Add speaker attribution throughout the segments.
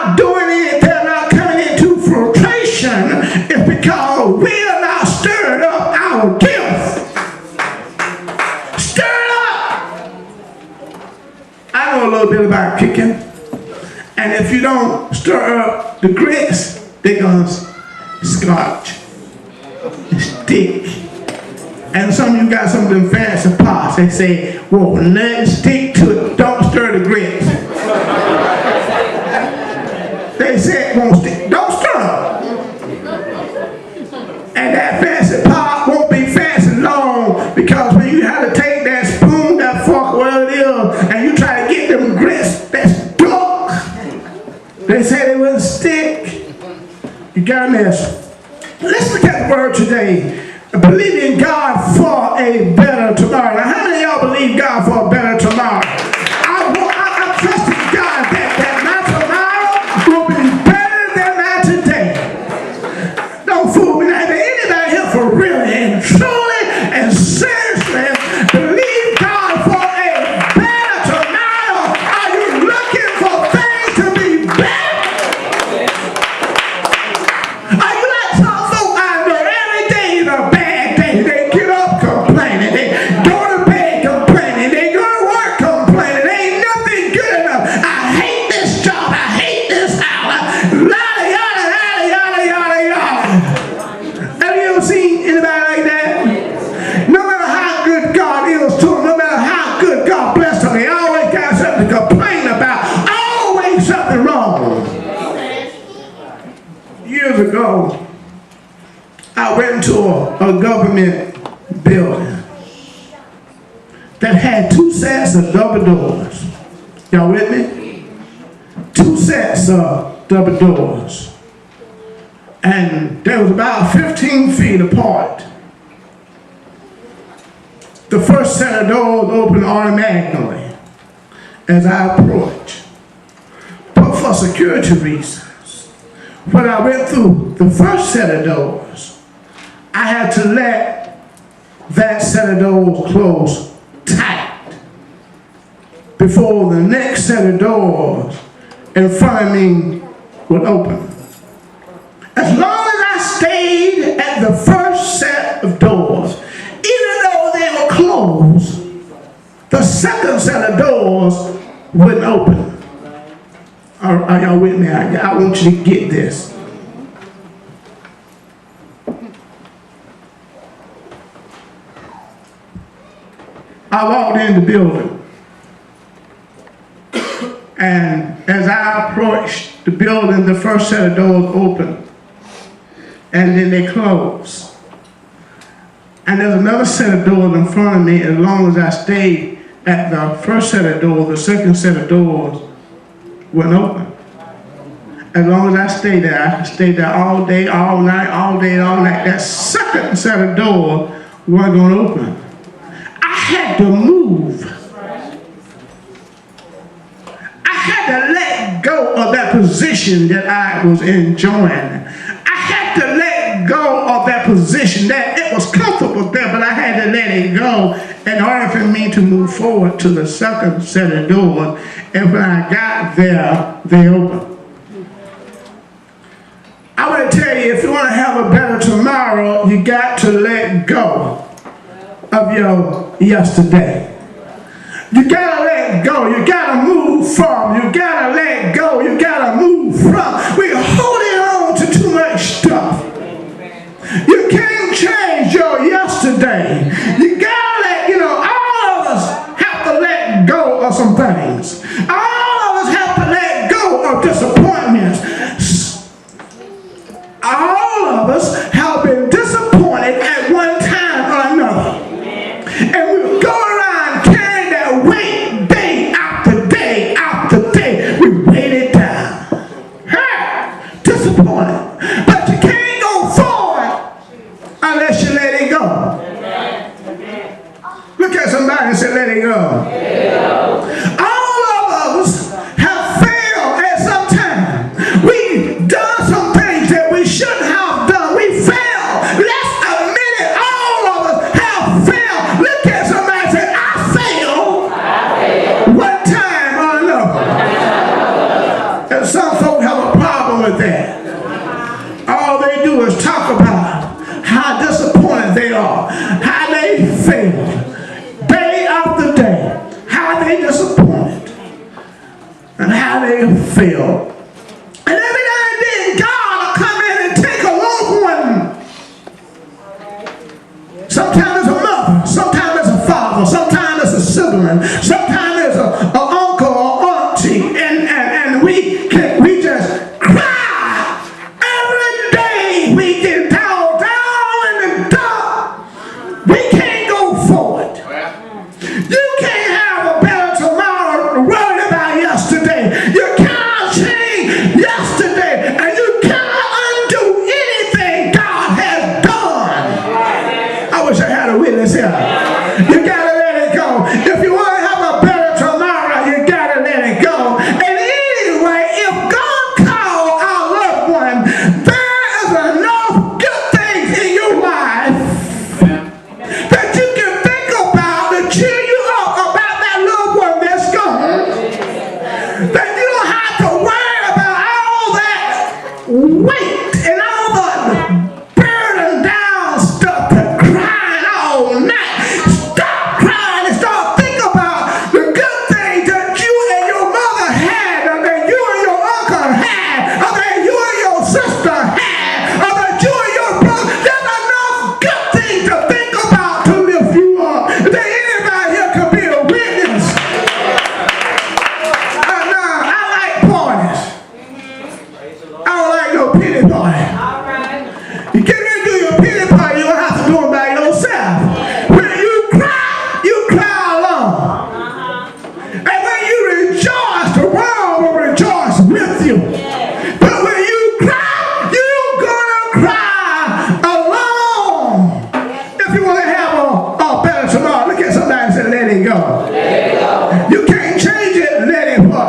Speaker 1: not doing it, they're not coming into filtration, it's because we are not stirring up our gift. Stir it up. I know a little bit about cooking, and if you don't stir up the grits, they're gonna scotch, stick. And some of you got some of them fancy pots. They say, well, let it stick to it. Don't stir the grits. They say it won't stick. Don't stir it. And that fancy pot won't be fancy long, because when you have to take that spoon, that fork, whatever it is, and you try to get them grits that's dark, they say they wouldn't stick. You got a mess. Let's look at the word today. Believe in God for a better tomorrow. Now, how many of y'all believe God for a better tomorrow? I trust in God that my tomorrow will be better than my today. Don't fool me. Now, is there anybody here for really and truly and seriously believe God for a better tomorrow? Are you looking for things to be better? Are you like some folk I know every day is a bad? They get up complaining, they go to bed complaining, they go to work complaining, ain't nothing good enough. I hate this job, I hate this house, yada, yada, yada, yada, yada. Have you ever seen anybody like that? No matter how good God is to them, no matter how good God bless them, they always got something to complain about, always something wrong. Years ago, I went to a government building that had 2 sets of double doors. Y'all with me? 2 sets of double doors. And they was about 15 feet apart. The first set of doors opened automatically as I approached. But for security reasons, when I went through the first set of doors, I had to let that set of doors close tight before the next set of doors in front of me would open. As long as I stayed at the first set of doors, even though they were closed, the second set of doors wouldn't open. Are y'all with me? I want you to get this. I walked in the building, and as I approached the building, the first set of doors opened, and then they closed. And there's another set of doors in front of me, and as long as I stayed at the first set of doors, the second set of doors wouldn't open. As long as I stayed there, I stayed there all day, all night, all day, all night. That second set of doors wasn't going to open. I had to move. I had to let go of that position that I was enjoying. I had to let go of that position that it was comfortable there, but I had to let it go in order for me to move forward to the second set of doors. And when I got there, they opened. I want to tell you, if you want to have a better tomorrow, you got to let go of your yesterday. You gotta let go. You gotta move from. You gotta let go. You gotta move from. We're holding on to too much stuff. You can't change your yesterday. You gotta let, all of us have to let go of some things. All of us have to let go of disappointments. All of us have been disappointed at one time or another. And we go around carrying that weight day after day after day. We weigh it down. Disappointed. But you can't go forward unless you let it go. Look at somebody and say, let it go. All of us have failed at some time. We with that. All they do is talk about how disappointed they are, how they fail, day after day, how they disappointed, and how they fail. And every now and then, God will come in and take a long one. Sometimes it's a mother, sometimes it's a father, sometimes it's a sibling, sometimes it's an uncle or auntie, and we just cry every day. We get down in the dark. We can't go forward. You can't have a better tomorrow worried about yesterday. You cannot change yesterday, and you cannot undo anything God has done. I wish I had a witness here. You gotta let it go. If you want to have a better tomorrow, you gotta let it go. And anyway, if God called our loved one, there is enough good things in your life that you can think about to cheer you up about that loved one that's gone. That you don't have to worry about all that weight and all the burden down stuff to crying all night. Stop crying and start thinking about the good things that you and your mother had, or that you and your uncle had, or that you and your sister had, or that you and your brother. There's enough good things to think about to lift you up. That anybody here could be a witness. I like parties. I don't like no pity party. You get ready to do your pity party, you don't have to do it by yourself. When you cry alone. And when you rejoice, the world will rejoice with you. But when you cry, you're gonna cry alone. If you want to have a better tomorrow, look at somebody and say, let it go. You can't change it, let it go.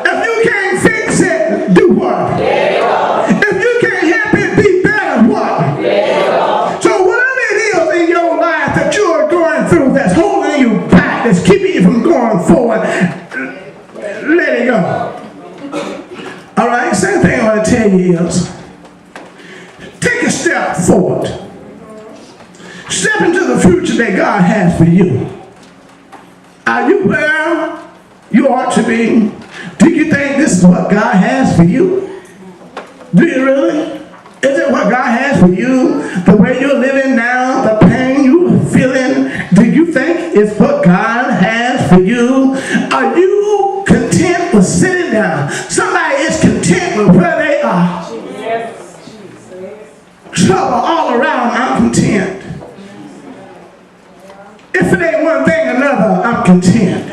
Speaker 1: If you can't fix it, do what? If you can't help it be better, what? So whatever it is in your life that you are going through that's holding you back, that's keeping you from going forward, let it go. All right, same thing I want to tell you is, take a step forward. Step into the future that God has for you. Are you where you ought to be? Do you think this is what God has for you? Do you really? Is it what God has for you? The way you're living now, the pain you're feeling, do you think it's what God has for you? Are you content with sitting down? Somebody is content with where they are. Trouble all around, I'm content. If it ain't one thing or another, I'm content.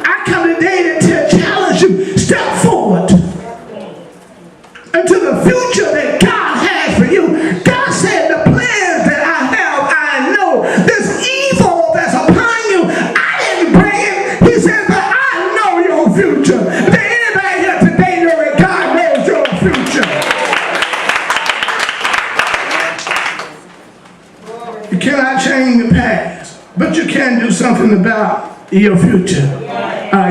Speaker 1: I come today to challenge you, step forward into the future that God has for you. God said, the plans that I have, I know. This evil that's upon you, I didn't bring it. He said, but I know your future. Did anybody here today know that God knows your future? You cannot change the past, but you can do something about your future.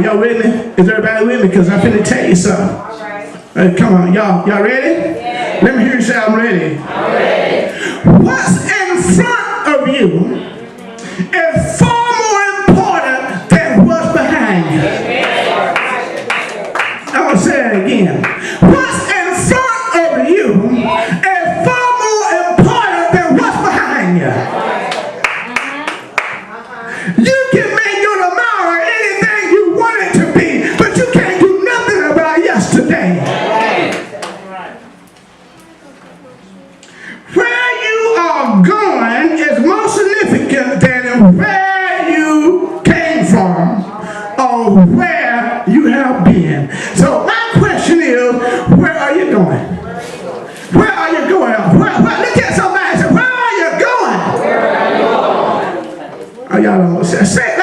Speaker 1: Y'all with me? Is everybody with me? Because I'm finna tell you something. Come on, y'all ready? Yeah. Let me hear you say I'm ready. I'm ready. What's in front of you is far more important than what's behind you. I'm going to say it again. What's in front of you is far more important than what's behind you. You can make your tomorrow anything you want it to be, but you can't do nothing about yesterday. Where you are going is more significant than where you came from or where you have been. So my question is, where are you going? Where are you going? Look at somebody and say, where are you going? Where are you going? Oh, y'all don't say